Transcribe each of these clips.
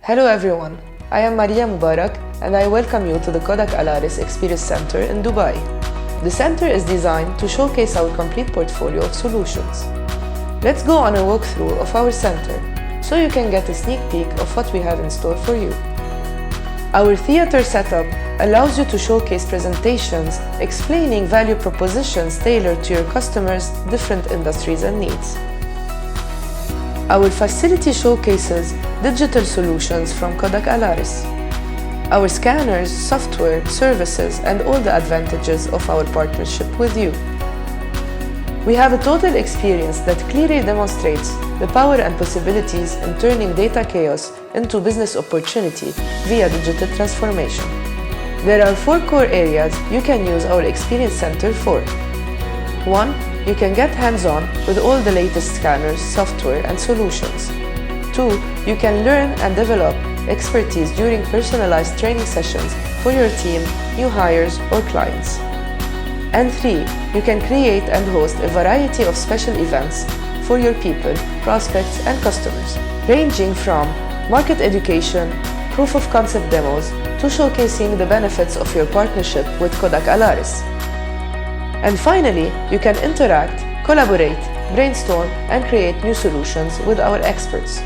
Hello everyone, I am Maria Moubarak and I welcome you to the Kodak Alaris Experience Center in Dubai. The center is designed to showcase our complete portfolio of solutions. Let's go on a walkthrough of our center so you can get a sneak peek of what we have in store for you. Our theater setup allows you to showcase presentations explaining value propositions tailored to your customers' different industries and needs. Our facility showcases digital solutions from Kodak Alaris. Our scanners, software, services, and all the advantages of our partnership with you. We have a total experience that clearly demonstrates the power and possibilities in turning data chaos into business opportunity via digital transformation. There are 4 core areas you can use our Experience Center for. 1. You can get hands-on with all the latest scanners, software, and solutions. 2. You can learn and develop expertise during personalized training sessions for your team, new hires, or clients. And 3. You can create and host a variety of special events for your people, prospects, and customers, ranging from market education, proof of concept demos, to showcasing the benefits of your partnership with Kodak Alaris. And finally, you can interact, collaborate, brainstorm, and create new solutions with our experts.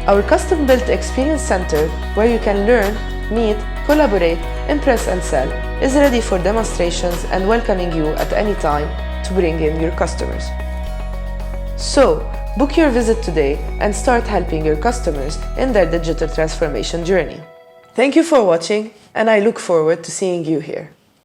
Our custom-built Experience Center, where you can learn, meet, collaborate, impress, and sell, is ready for demonstrations and welcoming you at any time to bring in your customers. So, book your visit today and start helping your customers in their digital transformation journey. Thank you for watching, and I look forward to seeing you here.